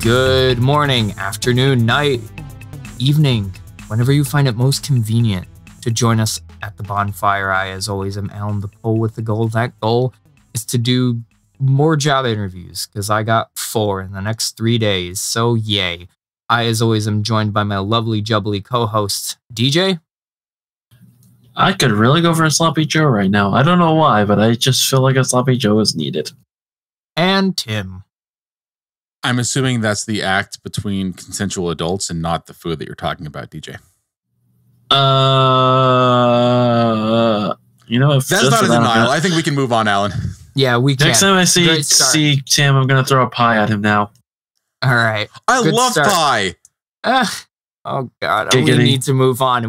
Good morning, afternoon, night, evening, whenever you find it most convenient to join us at the bonfire. I, as always, am Alan the Pole with the goal. That goal is to do more job interviews because I got 4 in the next 3 days. So yay. I, as always, am joined by my lovely jubbly co-host, DJ. I could really go for a Sloppy Joe right now. I don't know why, but I just feel like a Sloppy Joe is needed. And Tim. I'm assuming that's the act between consensual adults and not the food that you're talking about, DJ. If that's not a denial. I think we can move on, Alan. Yeah, we can. Next time I see Tim, I'm going to throw a pie at him now. All right. I love pie. Oh, God. We need to move on.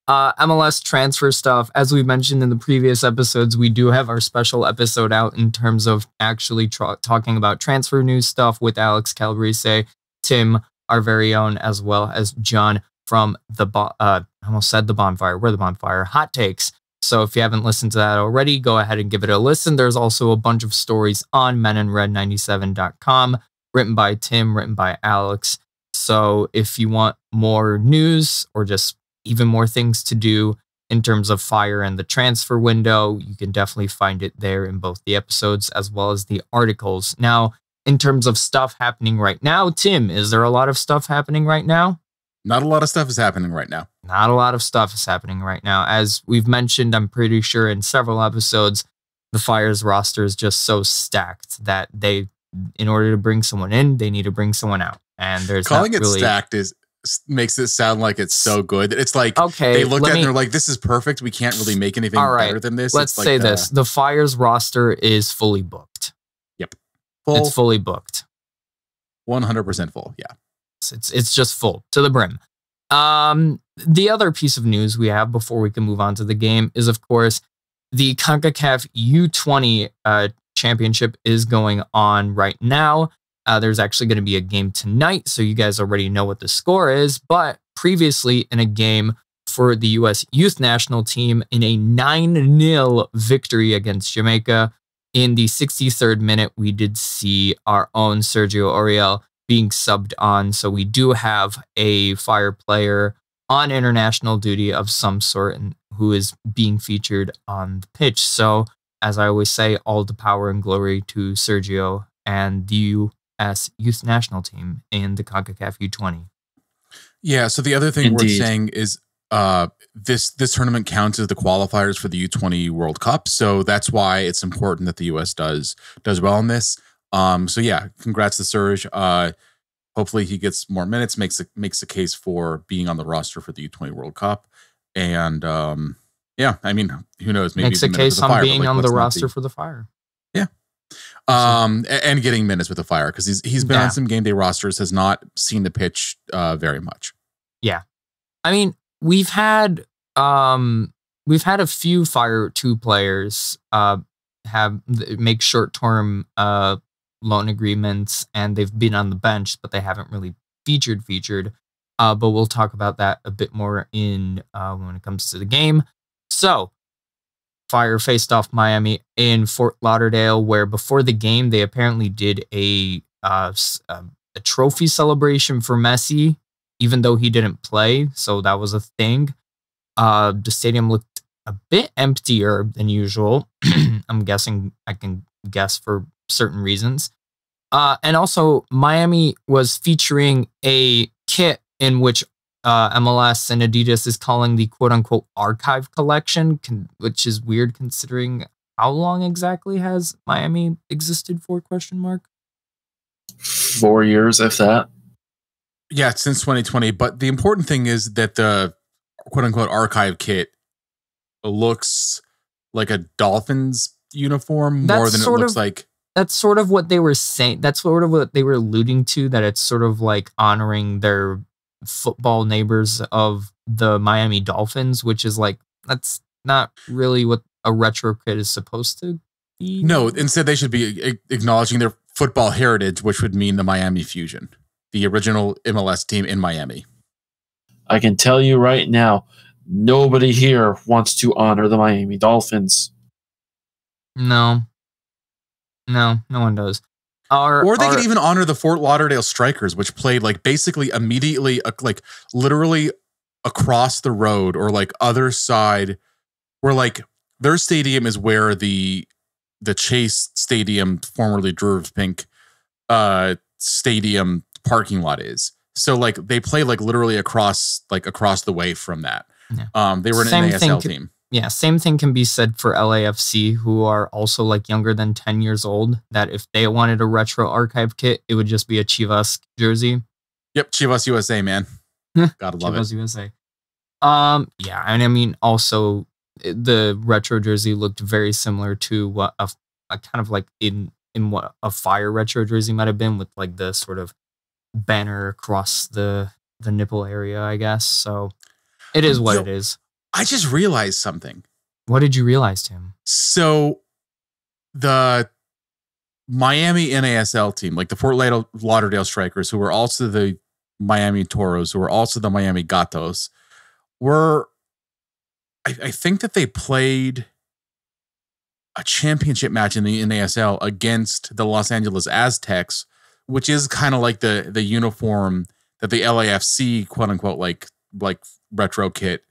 MLS transfer stuff. As we mentioned in the previous episodes, we do have our special episode out in terms of actually talking about transfer news stuff with Alex Calabrese, Tim, our very own, as well as John from I almost said the bonfire. We're the bonfire. Hot Takes. So if you haven't listened to that already, go ahead and give it a listen. There's also a bunch of stories on meninred97.com, written by Tim, written by Alex. So if you want more news or just even more things to do in terms of Fire and the transfer window, you can definitely find it there in both the episodes as well as the articles. Now, in terms of stuff happening right now, Tim, is there a lot of stuff happening right now? Not a lot of stuff is happening right now. Not a lot of stuff is happening right now. As we've mentioned, I'm pretty sure in several episodes, the Fire's roster is just so stacked that in order to bring someone in, they need to bring someone out. And there's calling it stacked makes it sound like it's so good. It's like, okay, they look at it and they're like, this is perfect. We can't really make anything better than this. Let's say this. The Fire's roster is fully booked. Yep. It's fully booked. 100% full. Yeah. It's just full to the brim. The other piece of news we have before we can move on to the game is, of course, the CONCACAF U20 championship is going on right now. There's actually going to be a game tonight, so you guys already know what the score is. But previously, in a game for the U.S. Youth National Team in a 9-0 victory against Jamaica, in the 63rd minute, we did see our own Sergio Oregel being subbed on. So we do have a Fire player on international duty of some sort and who is being featured on the pitch. So, as I always say, all the power and glory to Sergio and the U.S. Youth National Team in the CONCACAF U20. Yeah, so the other thing we're saying is this tournament counts as the qualifiers for the U20 World Cup, so that's why it's important that the U.S. does well in this. So yeah, congrats to Serge. Hopefully he gets more minutes, makes a case for being on the roster for the U20 World Cup, and yeah, I mean, who knows? Maybe makes a case on being on the roster for the Fire. Yeah. And getting minutes with the Fire because he's been on some game day rosters, has not seen the pitch very much. Yeah, I mean we've had a few Fire 2 players make short term loan agreements and they've been on the bench, but they haven't really featured. But we'll talk about that a bit more in when it comes to the game. So. Fire faced off Miami in Fort Lauderdale, where before the game, they apparently did a trophy celebration for Messi, even though he didn't play. So that was a thing. The stadium looked a bit emptier than usual. I'm guessing I can guess for certain reasons. And also, Miami was featuring a kit in which MLS and Adidas is calling the quote-unquote archive collection, which is weird considering how long exactly has Miami existed for, ? 4 years, if that. Yeah, since 2020. But the important thing is that the quote-unquote archive kit looks like a Dolphins uniform more than it looks like. That's sort of what they were saying. That's sort of what they were alluding to, that it's sort of like honoring their football neighbors of the Miami Dolphins, which is like, that's not really what a retro kit is supposed to be. No, instead they should be acknowledging their football heritage, which would mean the Miami Fusion, the original MLS team in Miami. I can tell you right now, nobody here wants to honor the Miami Dolphins. No one does. Or they could even honor the Fort Lauderdale Strikers, which played like basically immediately, like literally across the road or like other side, where like their stadium is where the Chase Stadium, formerly Drew Pink Stadium parking lot is. So like they play like literally across the way from that. Yeah. They were an NASL team. Yeah, same thing can be said for LAFC, who are also like younger than 10 years old, that if they wanted a retro archive kit, it would just be a Chivas jersey. Yep, Chivas USA, man. Gotta love Chivas USA. Yeah, and I mean, also, the retro jersey looked very similar to what a kind of like in what a Fire retro jersey might have been, with like the sort of banner across the nipple area, I guess. So it is what it is. I just realized something. What did you realize, Tim? So the Miami NASL team, like the Fort Lauderdale Strikers, who were also the Miami Toros, who were also the Miami Gatos, were, I think that they played a championship match in the NASL against the Los Angeles Aztecs, which is kind of like the uniform that the LAFC, quote unquote, like retro kit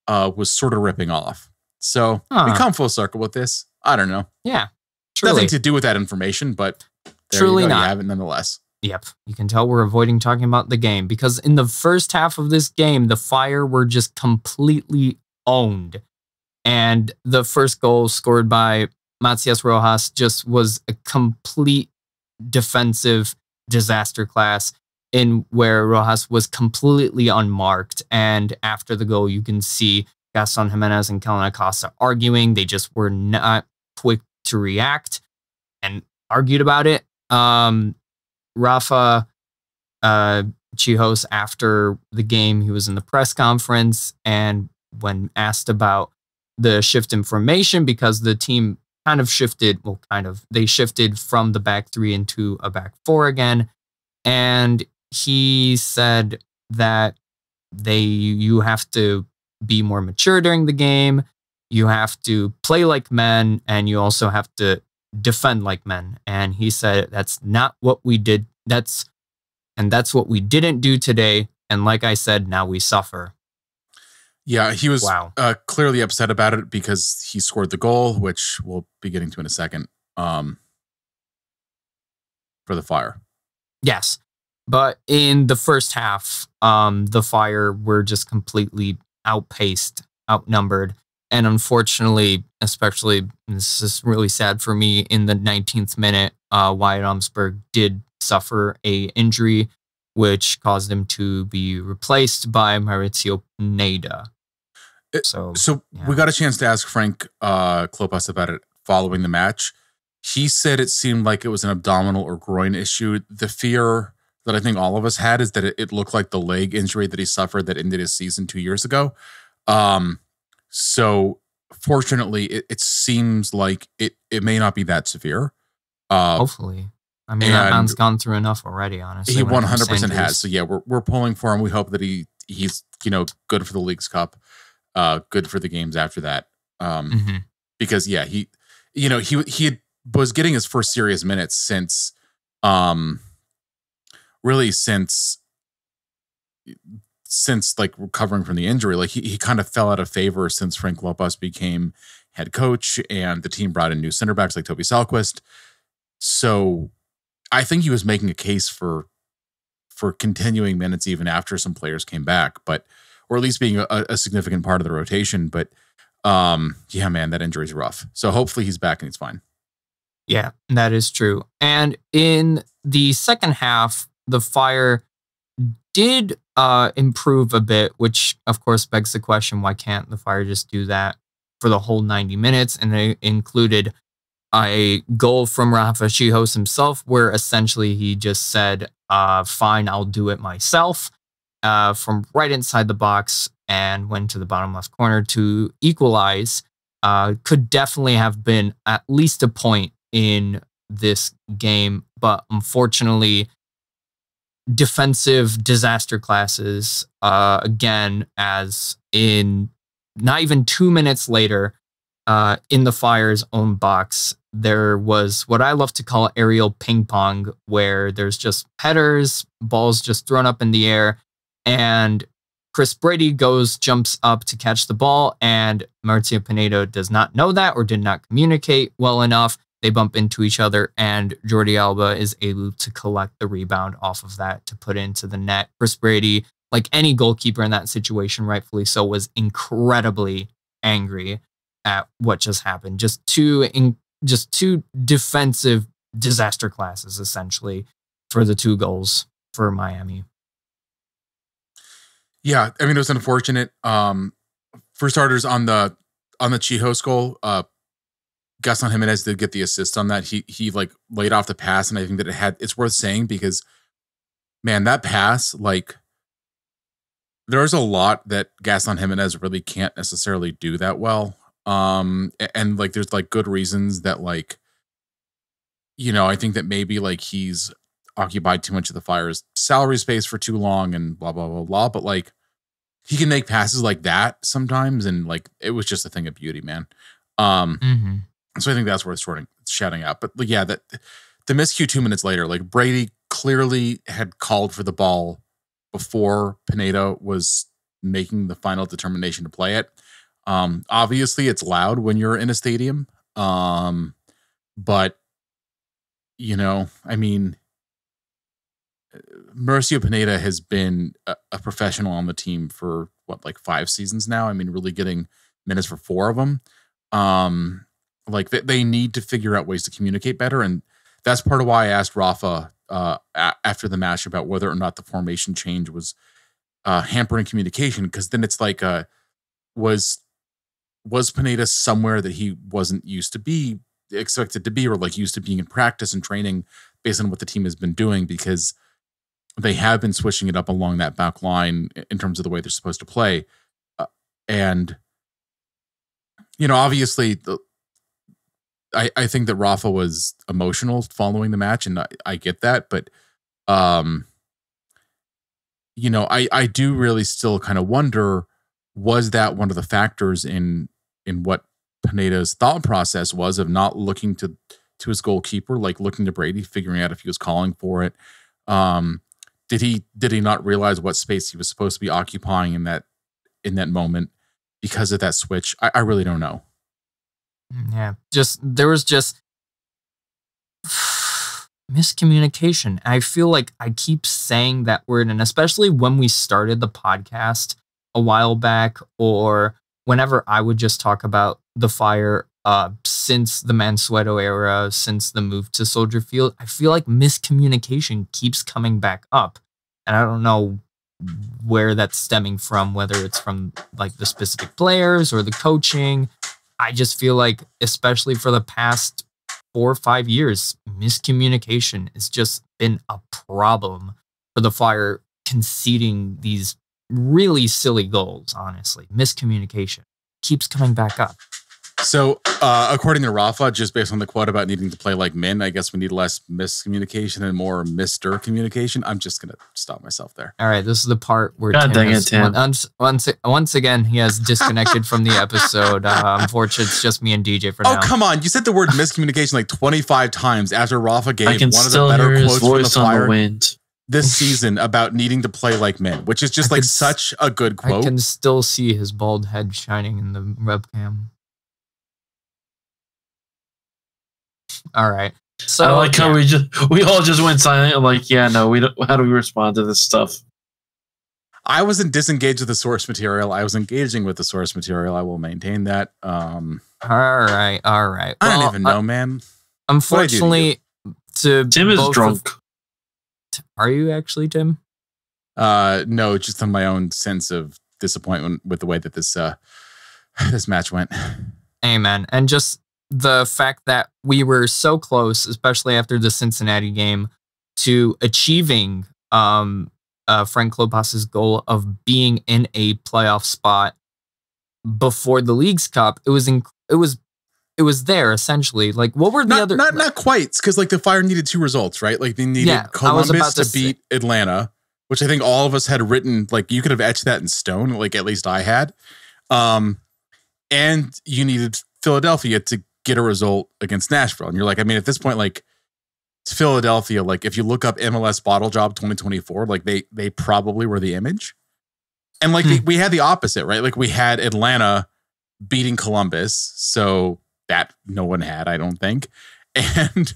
was sort of ripping off. So we come full circle with this. I don't know. Yeah. Truly. Nothing to do with that information, but truly you not. You have it nonetheless. Yep. You can tell we're avoiding talking about the game, because in the first half of this game, the Fire were just completely owned. And the first goal scored by Matias Rojas just was a complete defensive disaster class, in where Rojas was completely unmarked. And after the goal, you can see Gaston Jimenez and Kellen Acosta arguing. They just were not quick to react and argued about it. Rafa Chihos, after the game, he was in the press conference, and when asked about the shift in formation, because the team they shifted from the back three into a back four again. And he said that you have to be more mature during the game. You have to play like men, and you also have to defend like men. And he said, that's not what we did. That's what we didn't do today. And like I said, now we suffer. Yeah, he was clearly upset about it because he scored the goal, which we'll be getting to in a second, for the Fire. Yes. But in the first half, the Fire were just completely outnumbered. And unfortunately, especially, this is really sad for me, in the 19th minute, Wyatt Omsberg did suffer a injury, which caused him to be replaced by Mauricio Pineda. So yeah. We got a chance to ask Frank Klopas about it following the match. He said it seemed like it was an abdominal or groin issue. The fear that I think all of us had is that it looked like the leg injury that he suffered that ended his season 2 years ago. So fortunately, it seems like it may not be that severe. Hopefully. I mean, that man's gone through enough already, honestly. He 100% has. So yeah, we're pulling for him. We hope that he's good for the Leagues Cup, good for the games after that. Because yeah, he was getting his first serious minutes since like recovering from the injury. Like he kind of fell out of favor since Frank Lopez became head coach and the team brought in new center backs like Toby Salquist. So I think he was making a case for continuing minutes even after some players came back, or at least being a significant part of the rotation. But yeah, man, that injury's rough. So hopefully he's back and he's fine. Yeah, that is true. And in the second half, the Fire did improve a bit, which of course begs the question, why can't the Fire just do that for the whole 90 minutes? And they included a goal from Rafa Chihos himself, where essentially he just said, fine, I'll do it myself, from right inside the box, and went to the bottom left corner to equalize. Could definitely have been at least a point in this game, but unfortunately, defensive disaster classes, again, as in not even 2 minutes later, in the Fire's own box, there was what I love to call aerial ping pong, where there's just headers, balls just thrown up in the air, and Chris Brady jumps up to catch the ball, and Mauricio Pineda does not know that or did not communicate well enough. They bump into each other, and Jordi Alba is able to collect the rebound off of that to put into the net. Chris Brady, like any goalkeeper in that situation, rightfully so, was incredibly angry at what just happened. Just two defensive disaster classes, essentially, for the 2 goals for Miami. Yeah, I mean, it was unfortunate. For starters, on the Chijos goal, Gaston Jimenez did get the assist on that. He like laid off the pass, and I think that it's worth saying because, man, that pass, like, there's a lot that Gaston Jimenez really can't necessarily do that well. And like, there's like good reasons that, like, you know, I think that maybe like he's occupied too much of the Fire's salary space for too long and blah, blah, blah, blah. But like, he can make passes like that sometimes. And like, it was just a thing of beauty, man. So I think that's worth shouting out. But yeah, that the miscue 2 minutes later, like Brady clearly had called for the ball before Pineda was making the final determination to play it. Obviously it's loud when you're in a stadium. But you know, I mean, Mauricio Pineda has been a professional on the team for what, like 5 seasons now. I mean, really getting minutes for 4 of them. Like they need to figure out ways to communicate better. And that's part of why I asked Rafa after the match about whether or not the formation change was hampering communication. Because then it's like, was Pineda somewhere that he wasn't used to be expected to be, or like used to being in practice and training based on what the team has been doing? Because they have been switching it up along that back line in terms of the way they're supposed to play. And, you know, obviously I think that Rafa was emotional following the match, and I get that, but you know, I do really still kind of wonder, was that one of the factors in what Pineda's thought process was of not looking to his goalkeeper, like looking to Brady, figuring out if he was calling for it? Did he not realize what space he was supposed to be occupying in that moment because of that switch? I really don't know. Yeah, there was miscommunication. I feel like I keep saying that word, and especially when we started the podcast a while back, or whenever I would just talk about the Fire since the Mansueto era, since the move to Soldier Field, I feel like miscommunication keeps coming back up. And I don't know where that's stemming from, whether it's from like the specific players or the coaching. I just feel like, especially for the past 4 or 5 years, miscommunication has just been a problem for the Fire, conceding these really silly goals, honestly. Miscommunication keeps coming back up. So, according to Rafa, just based on the quote about needing to play like men, I guess we need less miscommunication and more Mr. Communication. I'm just going to stop myself there. All right, this is the part where Tim once again, he has disconnected from the episode. Unfortunately, it's just me and DJ for now. Oh, come on. You said the word miscommunication like 25 times after Rafa gave one of the better quotes from the Fire wind this season about needing to play like men, which is just like such a good quote. I can still see his bald head shining in the webcam. All right. So I like how we all just went silent. Like, yeah, no, we don't. How do we respond to this stuff? I wasn't disengaged with the source material. I was engaging with the source material. I will maintain that. All right. I don't even know, man. Unfortunately, Tim is drunk. Are you actually, Tim? No, just on my own sense of disappointment with the way that this match went. Amen. And just the fact that we were so close, especially after the Cincinnati game, to achieving Frank Lopez's goal of being in a playoff spot before the League's Cup. It was there essentially. Like, what were the other? Not quite, because like the Fire needed 2 results, right? Like they needed Columbus to beat Atlanta, which I think all of us had written. Like you could have etched that in stone. Like at least I had. And you needed Philadelphia to get a result against Nashville. And you're like, I mean, at this point, like, it's Philadelphia. Like, if you look up MLS Bottle Job 2024, like they probably were the image. And like we had the opposite, right? Like we had Atlanta beating Columbus, so that no one had, I don't think. And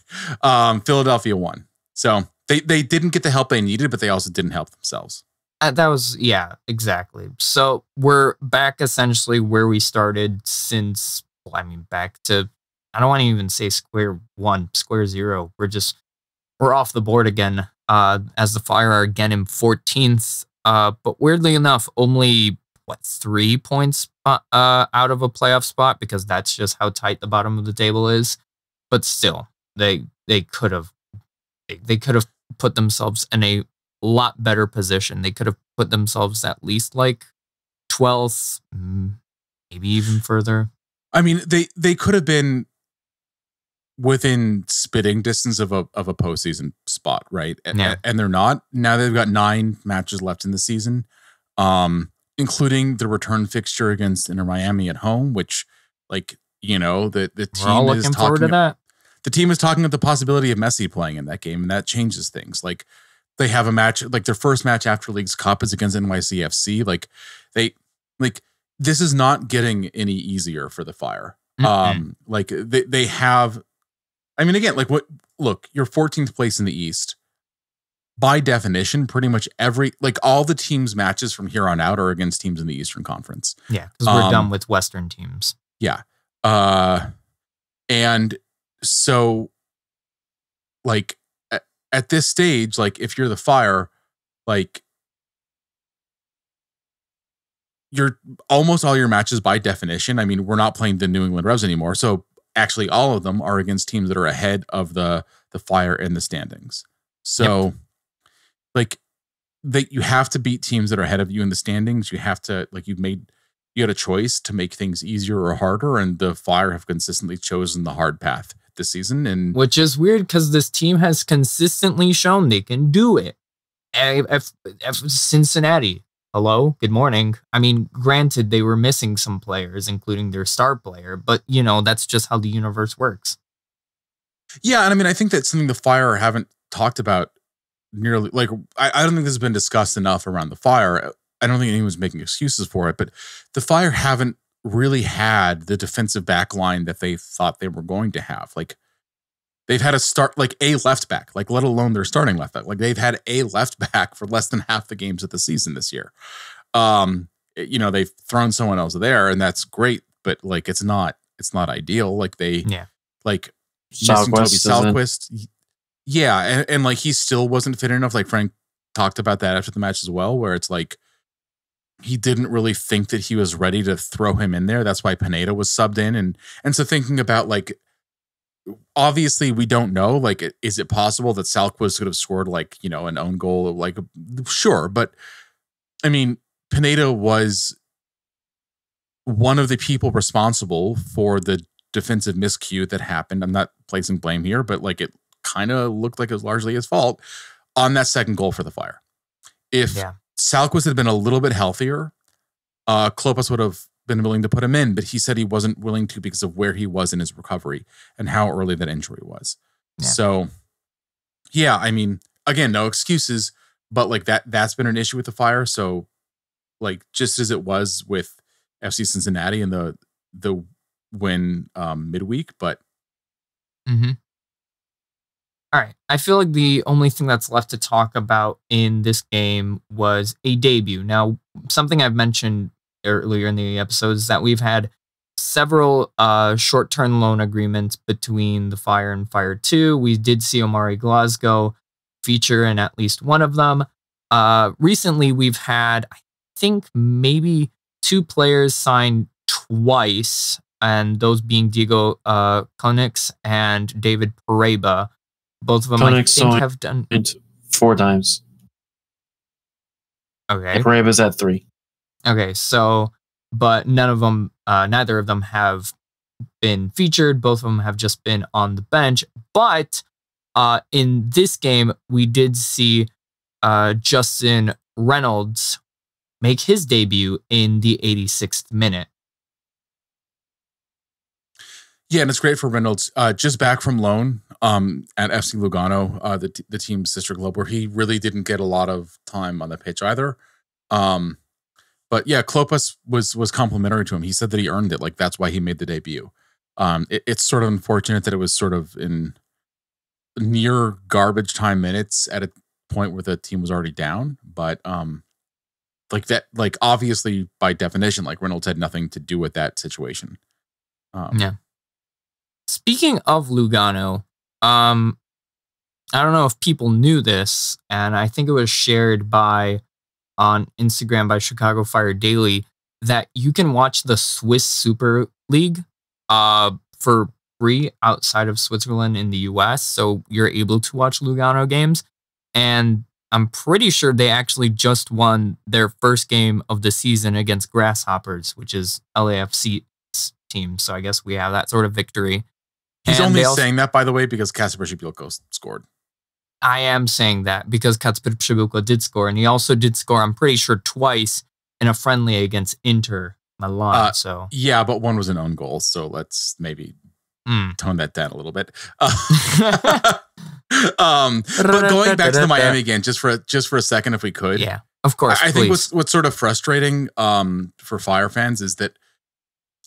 Philadelphia won. So they didn't get the help they needed, but they also didn't help themselves. That was, yeah, exactly. So we're back essentially where we started since, well, I mean, back to, I don't want to even say square one, square zero. We're off the board again, as the Fire are again in 14th. But weirdly enough, only 3 points out of a playoff spot, because that's just how tight the bottom of the table is. But still, they could have put themselves in a lot better position. They could have put themselves at least like 12th, maybe even further. I mean, they could have been within spitting distance of a postseason spot, right? Yeah. And they're not. Now they've got 9 matches left in the season, including the return fixture against Inter Miami at home, which, like, you know, the team all looking forward to that. The team is talking about the possibility of Messi playing in that game, and that changes things. Like, they have a match, like their first match after League's Cup is against NYCFC. Like, this is not getting any easier for the Fire. Like they have, I mean, again, like look, you're 14th place in the East. By definition, pretty much all the teams' matches from here on out are against teams in the Eastern Conference. Yeah, because we're done with Western teams. Yeah. And so, like, at this stage, like, if you're the Fire, like, you're almost all your matches by definition. I mean, we're not playing the New England Revs anymore. So actually all of them are against teams that are ahead of the Fire in the standings. So like you have to beat teams that are ahead of you in the standings. You have to, like, you had a choice to make things easier or harder. And the Fire have consistently chosen the hard path this season. And which is weird because this team has consistently shown they can do it. Cincinnati. Hello, good morning. I mean, granted, they were missing some players, including their star player, but, you know, that's just how the universe works. Yeah, and I mean, I think that's something the Fire haven't talked about nearly. Like, I don't think this has been discussed enough around the Fire. I don't think anyone's making excuses for it, but the Fire haven't really had the defensive back line that they thought they were going to have. Like, they've had a left back, like, let alone their starting left back. Like, they've had a left back for less than half the games of the season this year. You know, they've thrown someone else there, and that's great, but, like, it's not ideal. Like, like, Salquist. Yeah. And like, he still wasn't fit enough. Like, Frank talked about that after the match as well, where it's like, he didn't really think that he was ready to throw him in there. That's why Pineda was subbed in. And so thinking about, like, obviously we don't know, like, is it possible that Salquist could have scored, like, you know, an own goal? Like, sure. But I mean, Pineda was one of the people responsible for the defensive miscue that happened. I'm not placing blame here, but, like, it kind of looked like it was largely his fault on that second goal for the Fire. If Salquist had been a little bit healthier, Klopas would have been willing to put him in, but he said he wasn't willing to because of where he was in his recovery and how early that injury was. Yeah. So, yeah, I mean, again, no excuses, but, like, that's been an issue with the Fire. So, like, just as it was with FC Cincinnati and the win midweek, but All right. I feel like the only thing that's left to talk about in this game was a debut. Now, something I've mentioned earlier in the episode is that we've had several short-term loan agreements between the Fire and Fire 2. We did see Omari Glasgow feature in at least one of them. Recently, we've had, I think, maybe 2 players signed twice, and those being Diego Konix and David Pareba. Both of them, I think, have done it 4 times. Okay. Pareba's at 3. Okay, so, but neither of them have been featured. Both of them have just been on the bench. But in this game, we did see Justin Reynolds make his debut in the 86th minute. Yeah, and it's great for Reynolds. Just back from loan at FC Lugano, the team's sister club, where he really didn't get a lot of time on the pitch either. But yeah, Klopas was complimentary to him. He said that he earned it. Like, that's why he made the debut. It's sort of unfortunate that it was sort of in near garbage time minutes at a point where the team was already down. But obviously by definition, like, Reynolds had nothing to do with that situation. Yeah. Speaking of Lugano, I don't know if people knew this, and I think it was shared on Instagram by Chicago Fire Daily, that you can watch the Swiss Super League for free outside of Switzerland in the US. So you're able to watch Lugano games. And I'm pretty sure they actually just won their first game of the season against Grasshoppers, which is LAFC's team. So I guess we have that sort of victory. He's only saying that, by the way, because Kacper Przybyłko scored. I am saying that because Kacper Przybyłko did score, and he also did score, I'm pretty sure, twice in a friendly against Inter Milan. Yeah, but one was an own goal, so let's maybe tone that down a little bit. But going back to the Miami game, just for a second, if we could. Yeah, of course. I think what's sort of frustrating for Fire fans is that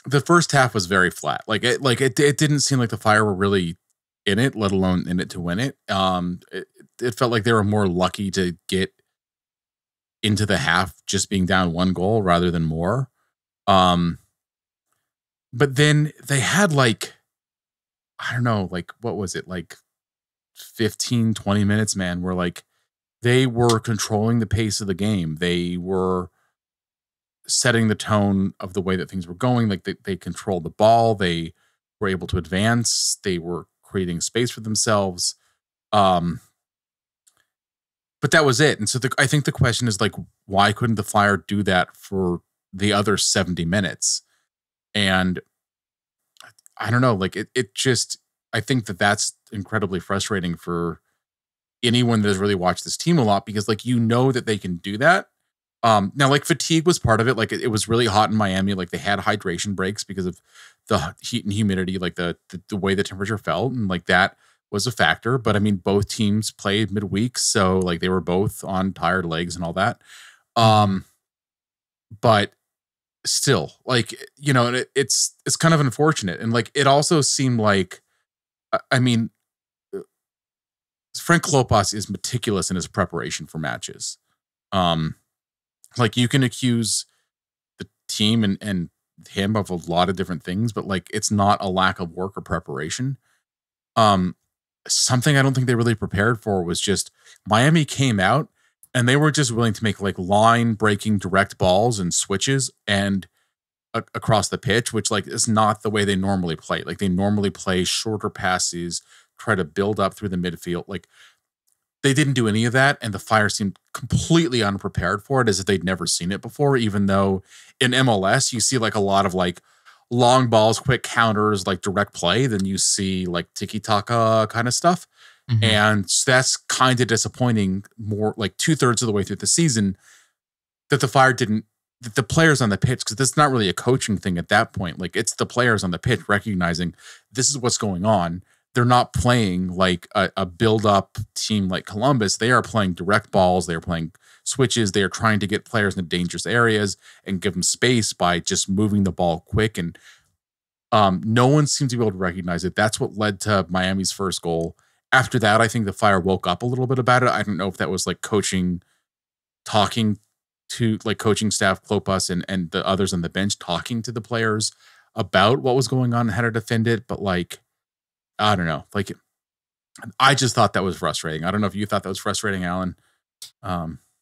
the first half was very flat. It didn't seem like the Fire were really in it, let alone in it to win it. It felt like they were more lucky to get into the half just being down one goal rather than more. But then they had I don't know, what was it, 15, 20 minutes, man, where they were controlling the pace of the game. They were setting the tone of the way that things were going. They controlled the ball. They were able to advance. They were creating space for themselves. But that was it. And so I think the question is why couldn't the Fire do that for the other 70 minutes? And I don't know, it just, I think that's incredibly frustrating for anyone that has really watched this team a lot, because that they can do that. Now, fatigue was part of it. It was really hot in Miami. They had hydration breaks because of the heat and humidity, the way the temperature felt, and that was a factor. But I mean, both teams played midweek, so they were both on tired legs and all that. But still, it's kind of unfortunate, and it also seemed I mean, Frank Klopas is meticulous in his preparation for matches. You can accuse the team and him of a lot of different things, but it's not a lack of work or preparation. Something I don't think they really prepared for was just Miami came out and they were just willing to make line breaking direct balls and switches and across the pitch, which is not the way they normally play. They normally play shorter passes, try to build up through the midfield. They didn't do any of that, and the Fire seemed completely unprepared for it, as if they'd never seen it before, even though in MLS you see a lot of long balls, quick counters, direct play, then you see tiki-taka kind of stuff. Mm-hmm. And that's kind of disappointing, more 2/3 of the way through the season, that the Fire didn't, that the players on the pitch, because it's not really a coaching thing at that point. It's the players on the pitch recognizing this is what's going on. They're not playing a build-up team like Columbus. They are playing direct balls. They are playing switches. They are trying to get players in dangerous areas and give them space by just moving the ball quick. And no one seemed to be able to recognize it. That's what led to Miami's first goal. After that, I think the Fire woke up a little bit about it. I don't know if that was coaching, talking to coaching staff, Klopas and the others on the bench, talking to the players about what was going on and how to defend it. But I don't know. I just thought that was frustrating. I don't know if you thought that was frustrating, Alan.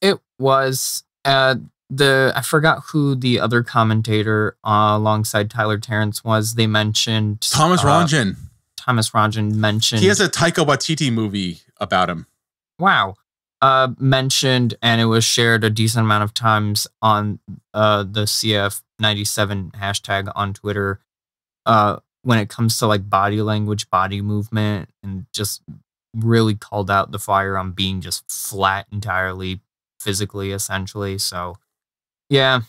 It was. I forgot who the other commentator alongside Tyler Terrence was. They mentioned Thomas Ranjan. Thomas Ranjan mentioned he has a Taika Waititi movie about him. Wow. Mentioned, and it was shared a decent amount of times on the CF97 hashtag on Twitter. When it comes to body language, body movement, and just really called out the Fire on being just flat entirely, physically, essentially. So, yeah.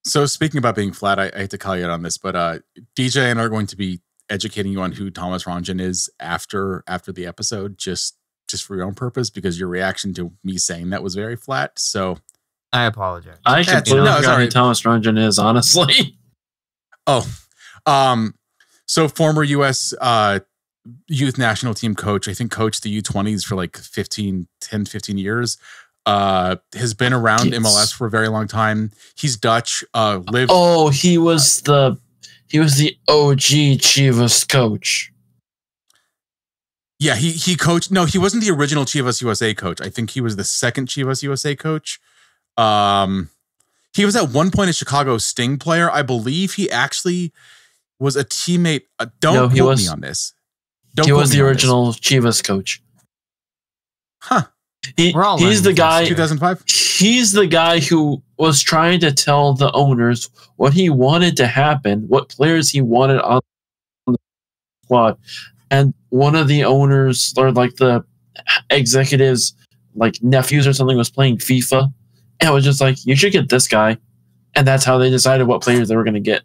So speaking about being flat, I hate to call you out on this, but DJ and I are going to be educating you on who Thomas Rongen is after the episode, just for your own purpose, because your reaction to me saying that was very flat. So I apologize. I completely forgot who Thomas Rongen is, honestly. So former U.S. youth national team coach, I think coached the U20s for like 15 years. Has been around MLS for a very long time. He's Dutch. He was the OG Chivas coach. Yeah, he coached. No, he wasn't the original Chivas USA coach. I think he was the second Chivas USA coach. He was at one point a Chicago Sting player. I believe he actually was a teammate. Don't quote me on this. He was the original Chivas coach. Huh. He's the guy. 2005. He's the guy who was trying to tell the owners what he wanted to happen, what players he wanted on the squad, and one of the owners or like the executives, like nephews or something, was playing FIFA, and it was just like, you should get this guy, and that's how they decided what players they were going to get.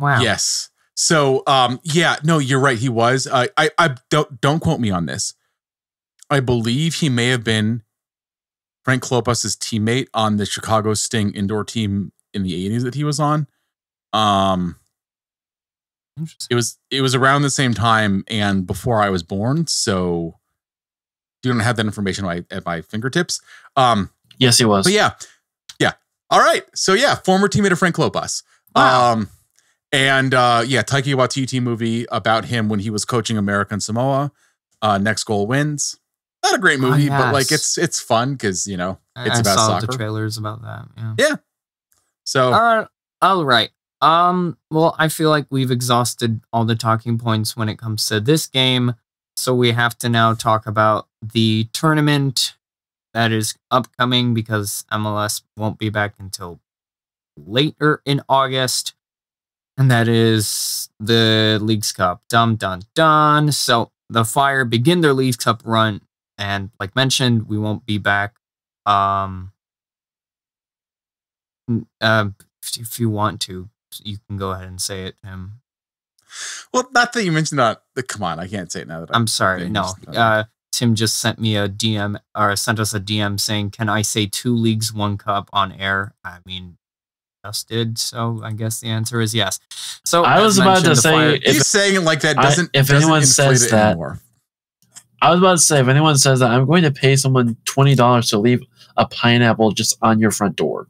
Wow. Yes. So, no, you're right. He was. I don't quote me on this. I believe he may have been Frank Klopas' teammate on the Chicago Sting indoor team in the 80s that he was on. It was around the same time and before I was born, so you don't have that information at my fingertips. Yes, he was. But yeah. All right. So yeah, former teammate of Frank Klopas. Wow. Taika Waititi movie about him when he was coaching American Samoa. Next Goal Wins. Not a great movie, but like it's fun because it's about soccer. The trailers about that. Yeah. So all right. Well, I feel like we've exhausted all the talking points when it comes to this game, so we have to now talk about the tournament that is upcoming because MLS won't be back until later in August. And that is the Leagues Cup. Dun, dun, dun. So the Fire begin their Leagues Cup run. And like mentioned, we won't be back. If you want to, you can go ahead and say it, Tim. Well, not that you mentioned that. Come on, I can't say it now. That I'm sorry. No. Tim just sent me a DM or sent us a DM saying, "Can I say 2 leagues, 1 cup on air?" I mean, just did, so I guess the answer is yes. So I was about to say, he's saying it like that doesn't. If anyone says that, anymore. I was about to say, if anyone says that, I'm going to pay someone $20 to leave a pineapple just on your front door.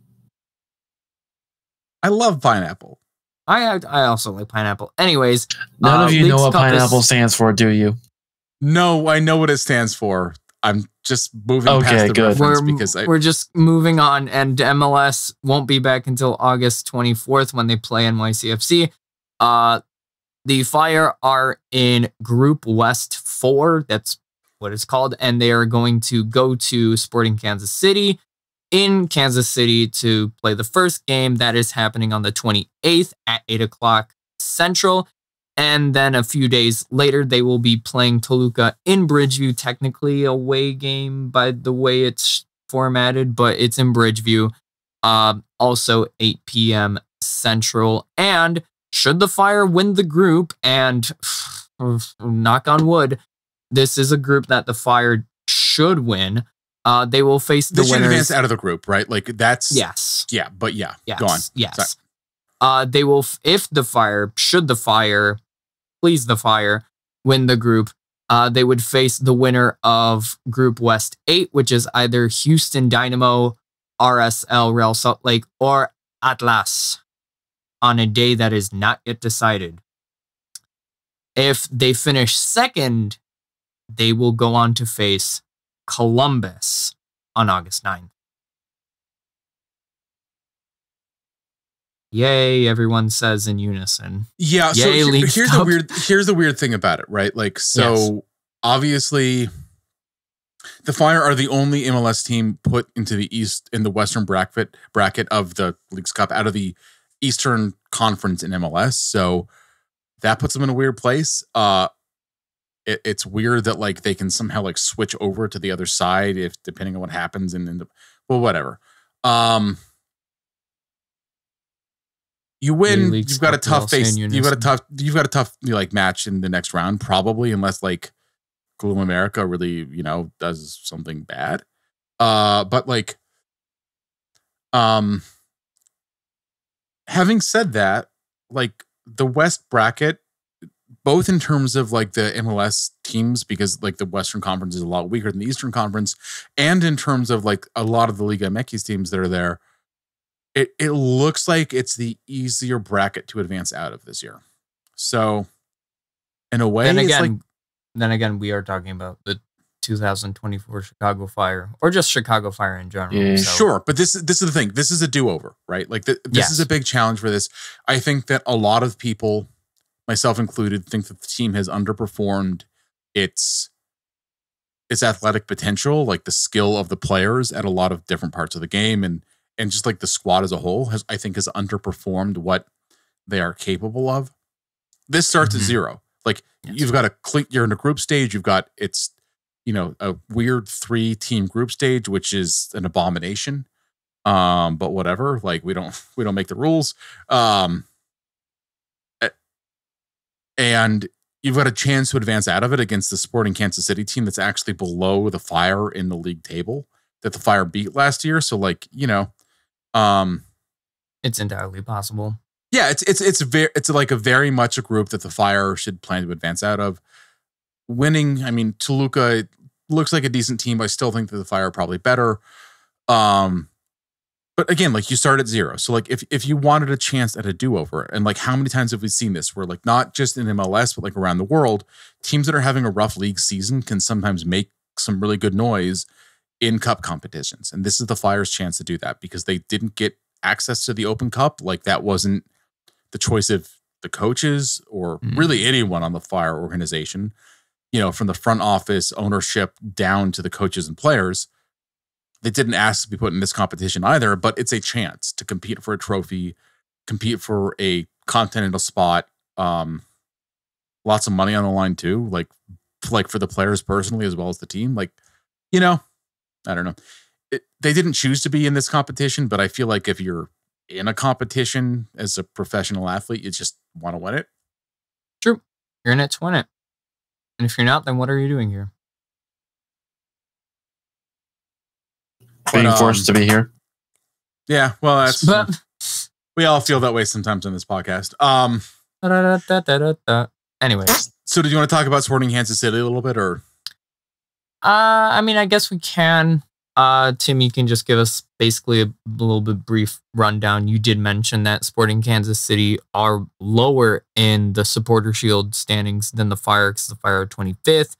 I love pineapple. I also like pineapple. Anyways, none of you know what pineapple stands for, do you? No, I know what it stands for. I'm just moving past the reference because we're just moving on, and MLS won't be back until August 24th when they play NYCFC. The Fire are in Group West 4. That's what it's called, and they are going to go to Sporting Kansas City in Kansas City to play the first game. That is happening on the 28th at 8 o'clock Central. And then a few days later, they will be playing Toluca in Bridgeview, technically a away game by the way it's formatted, but it's in Bridgeview. Also 8 p.m. Central. And should the Fire win the group, and knock on wood, this is a group that the Fire should win. They will face the winners. They should advance out of the group, right? Like that's yes, yeah, but yeah, yes. Go on. Yes, they will. If the Fire, should the Fire, please the Fire, win the group, they would face the winner of Group West 8, which is either Houston Dynamo, RSL Real Salt Lake, or Atlas, on a day that is not yet decided. If they finish second, they will go on to face Columbus on August 9th. Yay, everyone says in unison. Yeah, yay, so here's the weird thing about it, right? Like, so yes. Obviously the Fire are the only MLS team put into the Western bracket of the Leagues Cup out of the Eastern Conference in MLS. So that puts them in a weird place. It's weird that like they can somehow like switch over to the other side if depending on what happens well, whatever. You win. You've got a tough face. You've got a tough like match in the next round, probably, unless like Gloom America really, does something bad. But like, having said that, like the West bracket, both in terms of like the MLS teams, because like the Western Conference is a lot weaker than the Eastern Conference, and in terms of like a lot of the Liga MX teams that are there, it looks like it's the easier bracket to advance out of this year. So in a way, then again, we are talking about the 2024 Chicago Fire, or just Chicago Fire in general. Yeah. So. Sure, but this is the thing. This is a do-over, right? Like this is a big challenge for this. I think that a lot of people, myself included, think that the team has underperformed its athletic potential, like the skill of the players at a lot of different parts of the game, and just like the squad as a whole has underperformed what they are capable of. This starts at zero. Like you've got you're in a group stage. You've got a weird 3-team group stage, which is an abomination. But whatever. Like we don't make the rules. And you've got a chance to advance out of it against the Sporting Kansas City team that's actually below the Fire in the league table that the Fire beat last year. So like, it's entirely possible. Yeah, it's like a very much a group that the Fire should plan to advance out of. Winning, I mean, Toluca looks like a decent team, but I still think that the Fire are probably better. But again, like you start at zero. So like if you wanted a chance at a do-over, and like how many times have we seen this where like not just in MLS, but like around the world, teams that are having a rough league season can sometimes make some really good noise in cup competitions. And this is the Fire's chance to do that because they didn't get access to the Open Cup. Like that wasn't the choice of the coaches or really anyone on the Fire organization, from the front office, ownership down to the coaches and players. They didn't ask to be put in this competition either, but it's a chance to compete for a trophy, compete for a continental spot. Lots of money on the line too, like for the players personally as well as the team. Like, I don't know. They didn't choose to be in this competition, but I feel like if you're in a competition as a professional athlete, you just want to win it. True. You're in it to win it. And if you're not, then what are you doing here? Being forced to be here. Yeah, well, we all feel that way sometimes on this podcast. Anyways. So did you want to talk about Sporting Kansas City a little bit, or? I mean, I guess we can. Tim, you can just give us basically a little bit brief rundown. You did mention that Sporting Kansas City are lower in the Supporter Shield standings than the Fire, because the Fire are 25th,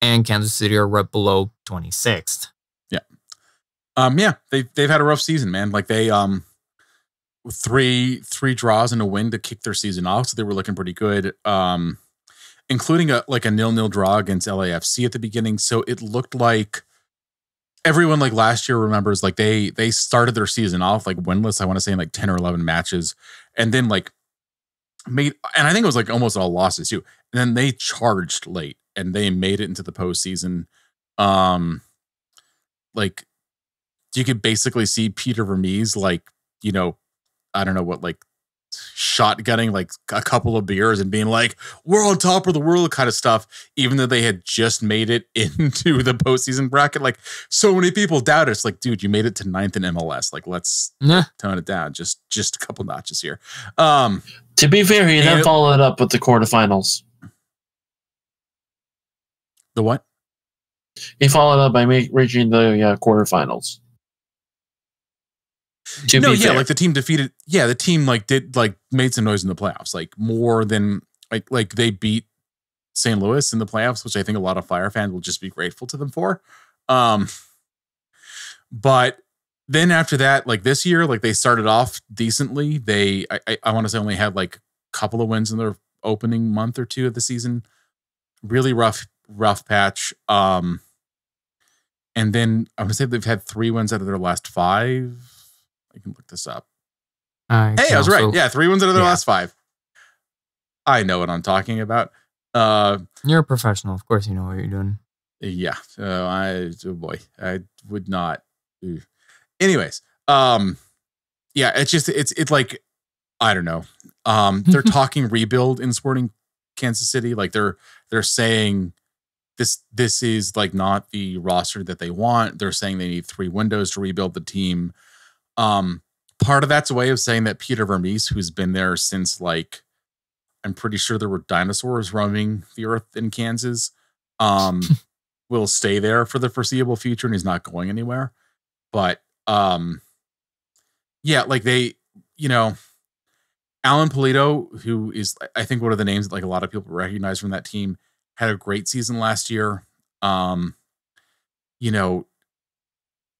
and Kansas City are right below 26th. Yeah. They've had a rough season, man. Like they three draws and a win to kick their season off, so they were looking pretty good. Including a 0-0 draw against LAFC at the beginning. So it looked like everyone like last year remembers like they started their season off like winless, I want to say in like 10 or 11 matches, and then like and I think it was like almost all losses too. And then they charged late and they made it into the postseason. Like you could basically see Peter Vermees like, I don't know what, like shotgunning like a couple of beers and being like, we're on top of the world kind of stuff, even though they had just made it into the postseason bracket. Like so many people doubt it. It's like, dude, you made it to 9th in MLS. Like let's tone it down just a couple notches here. To be fair, he then followed it up with the quarterfinals. The what? He followed up by reaching the quarterfinals. Like the team defeated. Yeah, the team like did like made some noise in the playoffs, like more than like they beat St. Louis in the playoffs, which I think a lot of Fire fans will just be grateful to them for. But then after that, like this year, like they started off decently. I want to say only had like a couple of wins in their opening month or two of the season. Really rough patch. And then I would say they've had 3 wins out of their last 5. I can look this up. I was right. Yeah, 3 wins out of their last 5. I know what I'm talking about. You're a professional. Of course you know what you're doing. Yeah. So I would not. Anyways. Yeah, it's like I don't know. They're talking rebuild in Sporting Kansas City. Like they're saying this is like not the roster that they want. They're saying they need 3 windows to rebuild the team. Part of that's a way of saying that Peter Vermees, who's been there since like, I'm pretty sure there were dinosaurs roaming the earth in Kansas, will stay there for the foreseeable future and he's not going anywhere. But yeah, like they, you know, Alan Polito, who is, I think, one of the names that like a lot of people recognize from that team, had a great season last year. You know,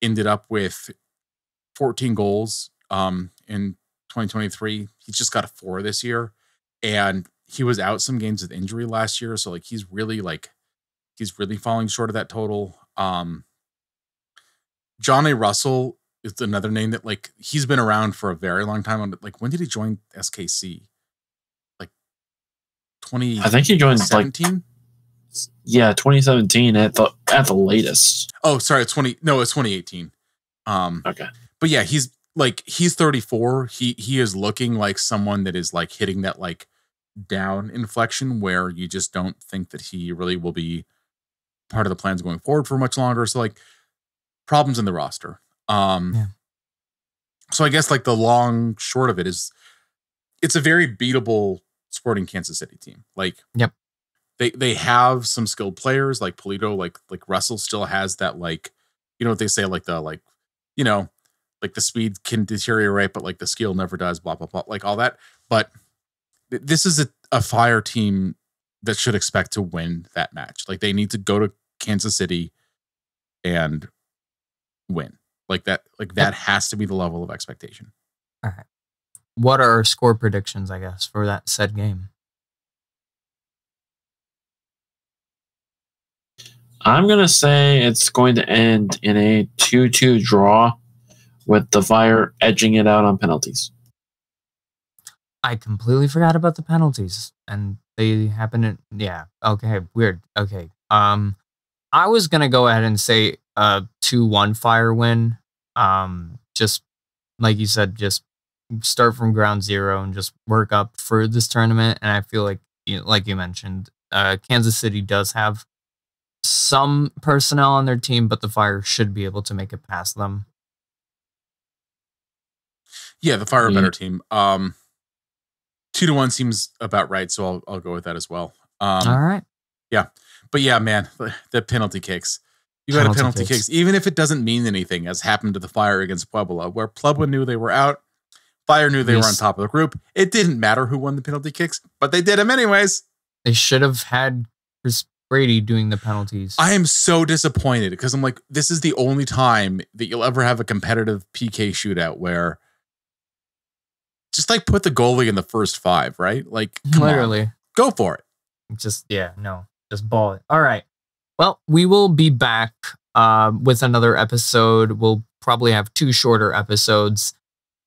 ended up with 14 goals in 2023. He's just got 4 this year. And he was out some games with injury last year. So like he's really falling short of that total. John A. Russell is another name that like he's been around for a very long time. Like when did he join SKC? Like 20. I think he joined 17. 2017 at the latest. Oh, sorry, it's 2018. Okay. But yeah, he's 34. He is looking like someone that is like hitting that like down inflection where you just don't think that he really will be part of the plans going forward for much longer. So like problems in the roster. Yeah. So I guess like the long short of it is it's a very beatable Sporting Kansas City team. Like, yep. They have some skilled players like Polito, like Russell still has that, like, you know what they say, like the, like, you know, like the speed can deteriorate, but like the skill never does, blah, blah, blah, like all that. But this is a Fire team that should expect to win that match. Like they need to go to Kansas City and win. Like that has to be the level of expectation. All right. What are our score predictions, I guess, for that said game? I'm going to say it's going to end in a 2-2 draw with the Fire edging it out on penalties. I completely forgot about the penalties, and they happen. Yeah. Okay. Weird. Okay. I was going to go ahead and say a 2-1 Fire win. Just like you said, just start from ground zero and just work up for this tournament. And I feel like, like you mentioned, Kansas City does have some personnel on their team, but the Fire should be able to make it past them. Yeah, the Fire are a better team. 2-1 seems about right, so I'll go with that as well. All right. Yeah. But yeah, man, the penalty kicks. You got a penalty kicks, even if it doesn't mean anything, as happened to the Fire against Puebla, where Puebla knew they were out. Fire knew they were on top of the group. It didn't matter who won the penalty kicks, but they did them anyways. They should have had Chris Brady doing the penalties. I am so disappointed because I'm like, this is the only time that you'll ever have a competitive PK shootout where just like put the goalie in the first 5, right? Like, come literally on. Go for it. Just ball it. All right. Well, we will be back with another episode. We'll probably have 2 shorter episodes,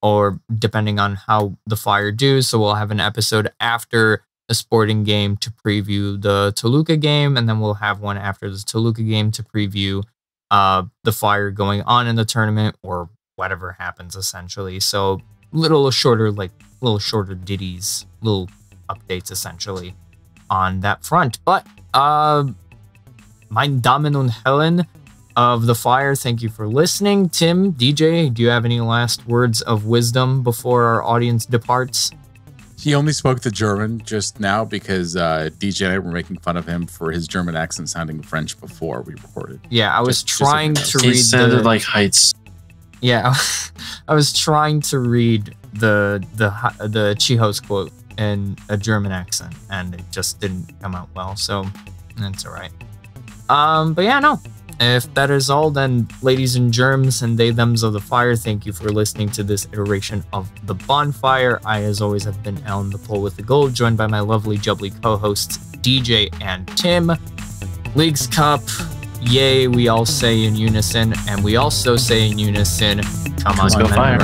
or depending on how the Fire do. So we'll have an episode after the Sporting game to preview the Toluca game, and then we'll have one after the Toluca game to preview the Fire going on in the tournament or whatever happens, essentially. So little shorter ditties, little updates essentially on that front. But mein Damen und Herren of the Fire, thank you for listening. Tim, DJ, do you have any last words of wisdom before our audience departs? He only spoke the German just now because DJ and I were making fun of him for his German accent sounding French before we recorded. Yeah, I was trying to read. He sounded like Heights. Yeah, I was trying to read the Chiho's quote in a German accent, and it just didn't come out well. So that's all right. But yeah, no. If that is all, then ladies and germs and they thems of the Fire, thank you for listening to this iteration of the Bonfire. I, as always, have been Alan the Pole with the Gold, joined by my lovely jubbly co-hosts DJ and Tim. Leagues Cup, yay, we all say in unison, and we also say in unison, come on, go Fire.